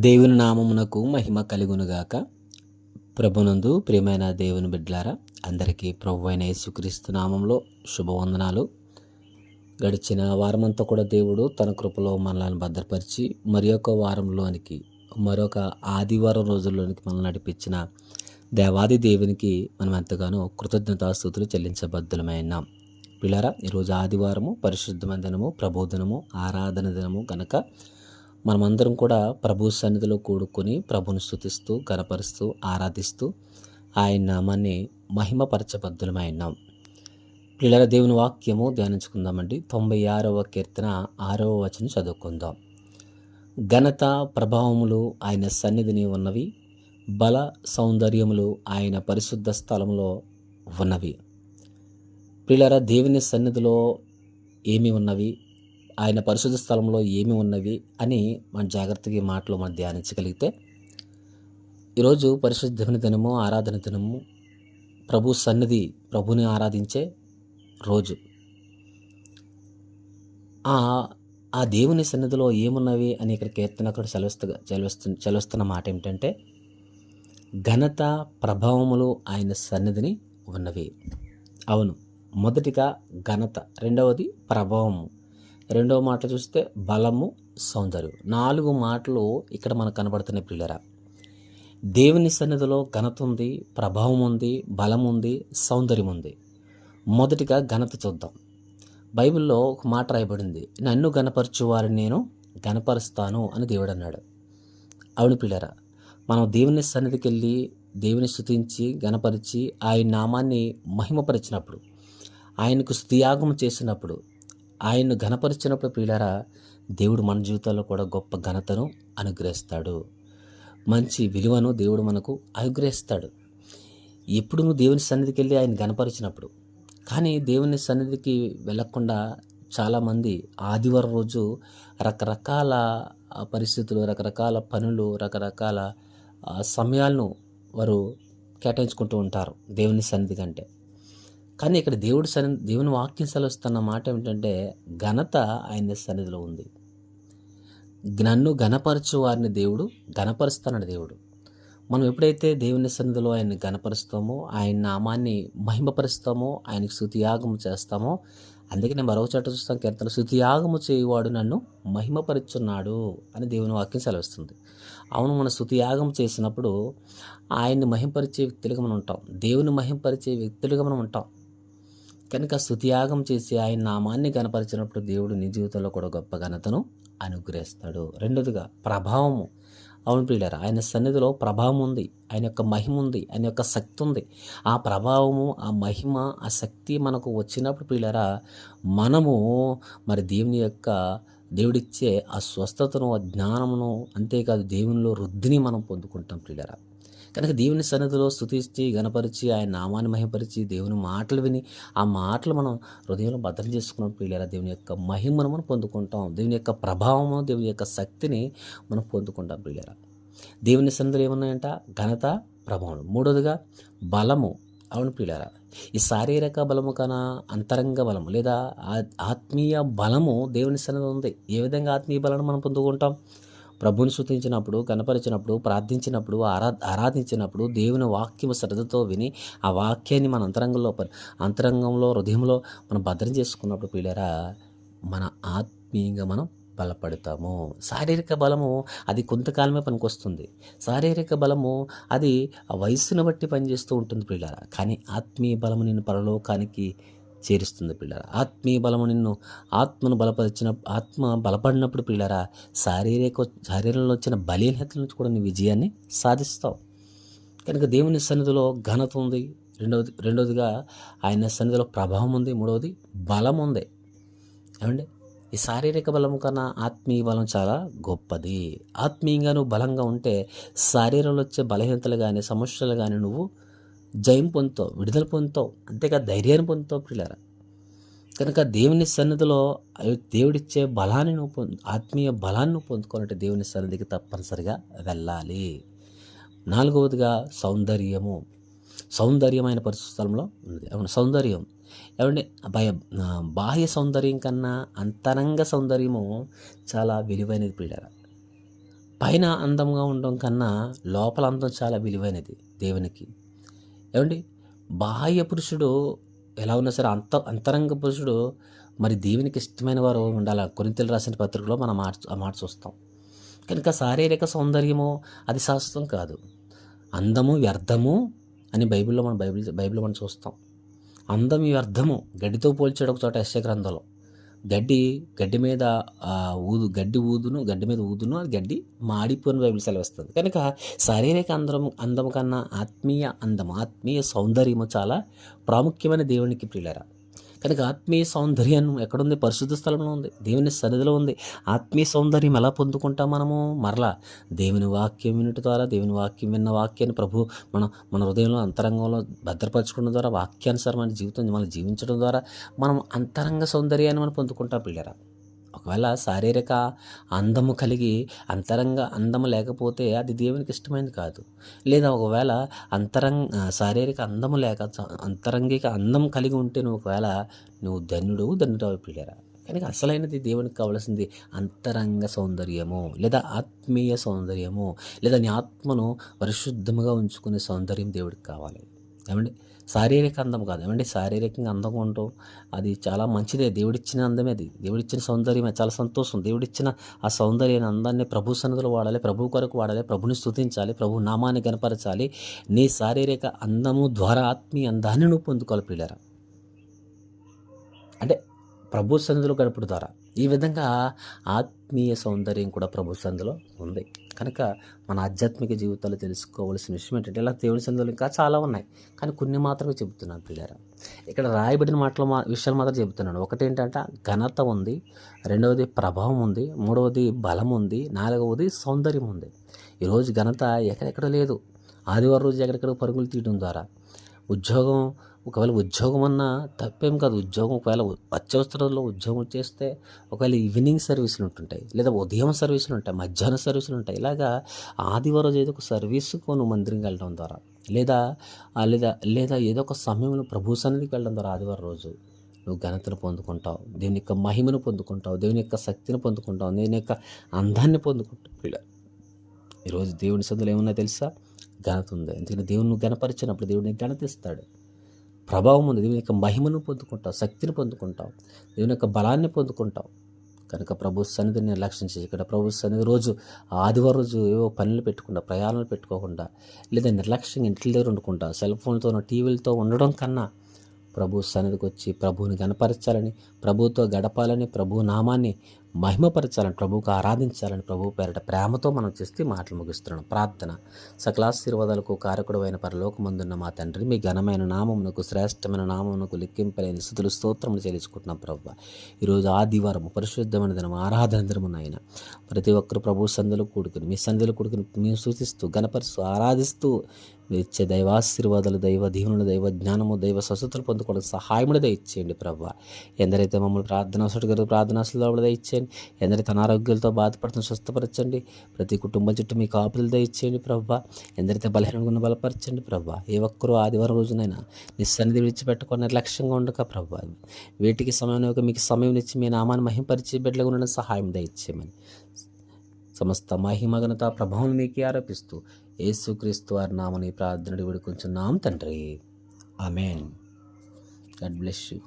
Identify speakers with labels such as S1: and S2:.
S1: దేవుని నామమునకు మహిమ కలుగునుగాక. ప్రభునందు ప్రియమైన దేవుని బిడ్డలారా, అందరికీ ప్రభు అయిన యేసుక్రీస్తు నామంలో శుభవందనాలు. గడిచిన వారమంతా కూడా దేవుడు తన కృపలో మనల్ని భద్రపరిచి మరొక ఆదివారం రోజుల్లోనికి మనల్ని నడిపించిన దేవాది దేవునికి మనం ఎంతగానో కృతజ్ఞతాస్తుతులు చెల్లించబద్దులమైనాం. పిల్లరా, ఈరోజు ఆదివారము, పరిశుద్ధమైన దినము, ప్రబోధనము, ఆరాధన దినము కనుక మనమందరం కూడా ప్రభు సన్నిధిలో కూడుకొని ప్రభుని స్తుతిస్తూ, గణపరుస్తూ, ఆరాధిస్తూ ఆయన నామాన్ని మహిమపరచబద్దులమైనాం. పిల్లల దేవుని వాక్యము ధ్యానించుకుందామండి. 96వ కీర్తన 6వ వచనం చదువుకుందాం. ఘనత ప్రభావములు ఆయన సన్నిధిని ఉన్నవి, బల సౌందర్యములు ఆయన పరిశుద్ధ స్థలంలో ఉన్నవి. పిల్లల దేవుని సన్నిధిలో ఏమి ఉన్నవి, ఆయన పరిశుద్ధ స్థలంలో ఏమి ఉన్నవి అని మన జాగ్రత్తగా ఈ మాటలు మనం ధ్యానించగలిగితే, ఈరోజు పరిశుద్ధమైన దినము, ఆరాధన దినము, ప్రభు సన్నిధి, ప్రభుని ఆరాధించే రోజు. ఆ దేవుని సన్నిధిలో ఏమున్నవి అని ఇక్కడ కీర్తనకుడు సెలవిస్తున్న మాట ఏమిటంటే, ఘనత ప్రభావములు ఆయన సన్నిధిని ఉన్నవి. అవును, మొదటిగా ఘనత, రెండవది ప్రభావము, రెండవ మాటలు చూస్తే బలము, సౌందర్యం. 4 మాటలు ఇక్కడ మనకు కనబడుతున్నాయి పిల్లరా. దేవుని సన్నిధిలో ఘనత ఉంది, ప్రభావం ఉంది, బలం ఉంది, సౌందర్యం ఉంది. మొదటిగా ఘనత చూద్దాం. బైబిల్లో ఒక మాట రాయబడింది, నన్ను గణపరచు వారిని నేను గణపరుస్తాను అని దేవుడు అన్నాడు. అవును పిల్లరా, మనం దేవుని సన్నిధికి వెళ్ళి దేవుని స్తుతించి గణపరిచి ఆయన నామాన్ని మహిమపరిచినప్పుడు, ఆయనకు స్తుతియాగం చేసినప్పుడు, ఆయన్ను ఘనపరిచినప్పుడు పిల్లరా, దేవుడు మన జీవితాల్లో కూడా గొప్ప ఘనతను అనుగ్రహిస్తాడు, మంచి విలువను దేవుడు మనకు అనుగ్రహిస్తాడు. ఎప్పుడు నువ్వు దేవుని సన్నిధికి వెళ్ళి ఆయన ఘనపరిచినప్పుడు. కానీ దేవుని సన్నిధికి వెళ్ళకుండా చాలామంది ఆదివారం రోజు రకరకాల పరిస్థితులు, రకరకాల పనులు, రకరకాల సమయాలను వారు కేటాయించుకుంటూ ఉంటారు దేవుని సన్నిధి కంటే. కానీ ఇక్కడ దేవుని వాక్యం సెలవుస్తున్న మాట ఏమిటంటే, ఘనత ఆయన సన్నిధిలో ఉంది. నన్ను ఘనపరచు వారిని దేవుడు ఘనపరుస్తానని దేవుడు. మనం ఎప్పుడైతే దేవుని సన్నిధిలో ఆయన్ని ఘనపరుస్తామో, ఆయన నామాన్ని మహిమపరుస్తామో, ఆయనకు స్తుతియాగము చేస్తామో, అందుకే నేను మరో చోట చూస్తాను కీర్తన, స్తుతియాగము చేయువాడు నన్ను మహిమపరుచున్నాడు అని దేవుని వాక్యం సెలవిస్తుంది. అవును, మన స్తుతియాగం చేసినప్పుడు ఆయన్ని మహిమపరిచే వ్యక్తులుగా మనం ఉంటాం, దేవుని మహిమపరిచే వ్యక్తులుగా మనం ఉంటాం. కనుక స్తుతియాగం చేసి ఆయన నామాన్ని గణపరిచినప్పుడు దేవుడు నీ జీవితంలో కూడా గొప్ప ఘనతను అనుగ్రహిస్తాడు. రెండోదిగా ప్రభావము. అవును ప్రియులారా, ఆయన సన్నిధిలో ప్రభావం ఉంది, ఆయన యొక్క మహిమ ఉంది, ఆయన యొక్క శక్తి ఉంది. ఆ ప్రభావము, ఆ మహిమ, ఆ శక్తి మనకు వచ్చినప్పుడు ప్రియులారా, మనము మరి దేవుడిచ్చే ఆ స్వస్థతను, ఆ జ్ఞానమును, అంతేకాదు దేవునిలో వృద్ధిని మనం పొందుకుంటాం ప్రియులారా. కనుక దేవుని సన్నిధిలో స్తుతించి గణపరిచి ఆయన నామాన్ని మహిమపరిచి దేవుని మాటలు విని ఆ మాటలు మనం హృదయంలో భద్రం చేసుకున్న పిల్లల దేవుని యొక్క మహిమను మనం పొందుకుంటాం, దేవుని యొక్క ప్రభావము, దేవుని యొక్క శక్తిని మనం పొందుకుంటాం పిల్లల. దేవుని సన్నిధిలో ఏమున్నాయంట? ఘనత, ప్రభావం. మూడోదిగా బలము. అవును పిల్లల, ఈ శారీరక బలము కన్నా అంతరంగ బలము లేదా ఆత్మీయ బలము దేవుని సన్నిధిలో ఉంది. ఏ విధంగా ఆత్మీయ బలాన్ని మనం పొందుకుంటాం? ప్రభుని స్తుతించినప్పుడు, కనపరిచినప్పుడు, ప్రార్థించినప్పుడు, ఆరాధించినప్పుడు, దేవుని వాక్యము శ్రద్ధతో విని ఆ వాక్యాన్ని మన అంతరంగంలో హృదయంలో మనం భద్రం చేసుకున్నప్పుడు పిల్లరా, మన ఆత్మీయంగా మనం బలపడతాము. శారీరక బలము అది కొంతకాలమే పనికొస్తుంది. శారీరక బలము అది ఆ వయస్సును బట్టి పనిచేస్తూ ఉంటుంది పిల్లరా. కానీ ఆత్మీయ బలము నిన్ను పరలోకానికి చేరుస్తుంది పిల్లరా. ఆత్మీయ బలము నిన్ను ఆత్మ బలపడినప్పుడు పిల్లరా, శరీరంలో వచ్చిన బలీనతల నుంచి కూడా నీ విజయాన్ని సాధిస్తావు. కనుక దేవుని సన్నిధిలో ఘనత ఉంది. రెండవదిగా ఆయన సన్నిధిలో ప్రభావం ఉంది. మూడవది బలం ఉంది. ఏమండి, ఈ శారీరక బలం కన్నా ఆత్మీయ బలం చాలా గొప్పది. ఆత్మీయంగా నువ్వు బలంగా ఉంటే శరీరంలో వచ్చే బలహీనతలు కానీ, సమస్యలు కానీ నువ్వు జయం పొందుతావు, విడుదల పొందుతావు, అంతేకాదు ధైర్యాన్ని పొందుతావు పిల్లరా. కనుక దేవుని సన్నిధిలో దేవుడిచ్చే బలాన్ని ఆత్మీయ బలాన్ని నువ్వు పొందుకోవాలంటే దేవుని సన్నిధికి తప్పనిసరిగా వెళ్ళాలి. నాలుగవదిగా సౌందర్యమైన పరిశుద్ధ స్థలంలో ఉంది. అవును, సౌందర్యం. ఏమంటే బాహ్య సౌందర్యం కన్నా అంతరంగ సౌందర్యము చాలా విలువైనది పిల్లరా. పైన అందంగా ఉండడం కన్నా లోపల అందం చాలా విలువైనది దేవునికి. ఏమండి, బాహ్య పురుషుడు ఎలా ఉన్నా సరే అంతరంగ పురుషుడు మరి దేవునికి ఇష్టమైన వారు ఉండాలి. కొరింథీయులకు రాసిన పత్రికలో మనం ఆ మాట చూస్తాం. కనుక శారీరక సౌందర్యము అది శాశ్వతం కాదు. అందము వ్యర్థము అని బైబిల్లో మనం చూస్తాం. అందం వ్యర్థము గడ్డితో పోల్చాడు ఒక చోట యెషయా గ్రంథంలో. గడ్డి మీద గడ్డి మీద ఊదును అది గడ్డి మాడిపోయిన బైబిల్ సెలవిస్తుంది. కనుక శారీరక అందం కన్నా ఆత్మీయ సౌందర్యము చాలా ప్రాముఖ్యమైన దేవునికి ప్రియులారా. కనుక ఆత్మీయ సౌందర్యం ఎక్కడుంది? పరిశుద్ధ స్థలంలో ఉంది, దేవుని సన్నిధిలో ఉంది. ఆత్మీయ సౌందర్యం ఎలా పొందుకుంటాం మనము? మరలా దేవుని వాక్యం వినుట ద్వారా, దేవుని వాక్యం విన్న వాక్యాన్ని ప్రభు మన హృదయంలో అంతరంగంలో భద్రపరచుకోవడం ద్వారా, వాక్యానుసారమైన జీవితం మనం జీవించడం ద్వారా మనం అంతరంగ సౌందర్యాన్ని మనం పొందుకుంటాం పిల్లరా. ఒకవేళ శారీరక అందము కలిగి అంతరంగ అందము లేకపోతే అది దేవునికి ఇష్టమైనది కాదు. లేదా ఒకవేళ శారీరక అందము లేక అంతరంగిక అందం కలిగి ఉంటే నువ్వు ధన్యుడవు పిల్లరా. కనుక అసలైనది దేవునికి కావాల్సింది అంతరంగ సౌందర్యము, లేదా ఆత్మీయ సౌందర్యము, లేదా నీ ఆత్మను పరిశుద్ధముగా ఉంచుకునే సౌందర్యం దేవుడికి కావాలి. ఏమండి, శారీరక అందం కాదు. ఏమండి, శారీరకంగా అందంగా ఉండటం అది చాలా మంచిదే. దేవుడిచ్చిన అందమే, అది దేవుడిచ్చిన సౌందర్యమే, చాలా సంతోషం. దేవుడిచ్చిన ఆ సౌందర్యాన్ని, అందాన్ని ప్రభు సన్నిధిలో వాడాలి, ప్రభు కొరకు వాడాలి, ప్రభుని స్తుతించాలి, ప్రభు నామాన్ని గణపరచాలి. నీ శారీరక అందము ద్వారా ఆత్మీయ అందాన్ని నువ్వు పొందుకోవాలి పిల్లరా. అంటే ప్రభు సన్నిధిలో గడుపుడు ద్వారా ఈ విధంగా ఆత్మీయ సౌందర్యం కూడా ప్రభు సన్నిధిలో ఉంది. కనుక మన ఆధ్యాత్మిక జీవితాలు తెలుసుకోవాల్సిన విషయం ఏంటంటే, ఇలా దేవుని సన్నిధిలో ఇంకా చాలా ఉన్నాయి, కానీ కొన్ని మాత్రమే చెబుతున్నాను పిల్లరా. ఇక్కడ రాయబడిన విషయాలు మాత్రం చెబుతున్నాను. ఒకటేంటంటే ఘనత ఉంది, రెండవది ప్రభావం ఉంది, మూడవది బలం ఉంది, నాలుగవది సౌందర్యం ఉంది. ఈరోజు ఘనత ఎక్కడెక్కడ లేదు. ఆదివారం రోజు ఎక్కడెక్కడ పరుగులు తీయడం ద్వారా ఒకవేళ ఉద్యోగం అన్నా తప్పేం కాదు. ఒకవేళ అత్యవసరంలో ఉద్యోగం చేస్తే ఒకవేళ ఈవినింగ్ సర్వీసులు ఉంటుంటాయి, లేదా ఉదయం సర్వీసులు ఉంటాయి, మధ్యాహ్నం సర్వీసులు ఉంటాయి. ఇలాగా ఆదివారం రోజు ఏదో ఒక సర్వీసుకు నువ్వు మందిరంకి వెళ్ళడం ద్వారా, లేదా ఏదో ఒక సమయంలో ప్రభు సన్నిధికి వెళ్ళడం ద్వారా ఆదివారం రోజు నువ్వు ఘనతను పొందుకుంటావు, దేవుని యొక్క మహిమను పొందుకుంటావు, దేవుని యొక్క శక్తిని పొందుకుంటావు, దేవుని యొక్క అందాన్ని పొందుకుంటావు పిల్లలు. ఈరోజు దేవుని సన్నిధిలో ఏమన్నా తెలుసా? ఘనత ఉంది. ఎందుకంటే దేవుని ఘనపరిచినప్పుడు దేవుడిని ఘనతిస్తాడు. ప్రభావం ఉంది, దేవుని యొక్క మహిమను పొందుకుంటావు, శక్తిని పొందుకుంటావు, దేవుని యొక్క బలాన్ని పొందుకుంటావు. కనుక ప్రభు సన్నిధిని నిర్లక్ష్యం చేసి, ఇక్కడ ప్రభు సన్నిధి రోజు ఆదివారం రోజు ఏవో పనులు పెట్టుకుండా, ప్రయాణాలు పెట్టుకోకుండా, లేదా నిర్లక్ష్యంగా ఇంటి దగ్గర ఉండకుండా, సెల్ ఫోన్లతోనో టీవీలతో ఉండడం కన్నా ప్రభు సన్నిధికి వచ్చి ప్రభువుని గణపరచాలని, ప్రభువుతో గడపాలని, ప్రభు నామాన్ని మహిమపరచాలని, ప్రభువుకు ఆరాధించాలని, ప్రభు పేరట ప్రేమతో మనం చేస్తే మాటలు ముగిస్తున్నాం. ప్రార్థన. సకలాశీర్వాదాలకు కారకుడైన పరలోకమందున్న మా తండ్రి, మీ ఘనమైన నామమునకు, శ్రేష్టమైన నామమునకు లెక్కింపలేని స్తుతులు స్తోత్రములు చెల్లించుకుంటున్నాం ప్రభు. ఈరోజు ఆదివారం పరిశుద్ధమైన దినం, ఆరాధన దినము నాయన. ప్రతి ఒక్కరు ప్రభు సన్నిధిలో కూడుకుని, మీ సన్నిధిలో కూడుకుని మేము సూచిస్తూ, గణపరుస్తూ, ఆరాధిస్తూ మీరు ఇచ్చే దైవాశీర్వాదాలు, దైవ దీవెనలు, దైవ జ్ఞానము, దైవ స్వస్థతలు పొందుకోవడానికి సహాయముడు దయచేయండి ప్రభు. ఎందరైతే మమ్మల్ని ప్రార్థనాసులు దయచేయండి, ఎందరైతే అనారోగ్యాలతో బాధపడుతున్న స్వస్థపరచండి, ప్రతి కుటుంబం చుట్టూ మీ కాపులు దయచేయండి ప్రభు. ఎందరైతే బలహీనంగా బలపరచండి ప్రభు. ఏ ఒక్కరూ ఆదివారం రోజునైనా నీ సన్నిధి విడిచిపెట్టుకొని నిర్లక్ష్యంగా ఉండక ప్రభు, వీటికి సమయం మీకు సమయం ఇచ్చి మీ నామాన్ని మహింపరిచి బిడ్డలుగా ఉండడం సహాయం దయచేయమని, సమస్త మహిమ ఘనత ప్రభావం మీకే ఆరోపిస్తూ యేసుక్రీస్తు వారి నామమున ప్రార్థన వేడుకొంచున్నాం తండ్రి. ఆమేన్. God bless you.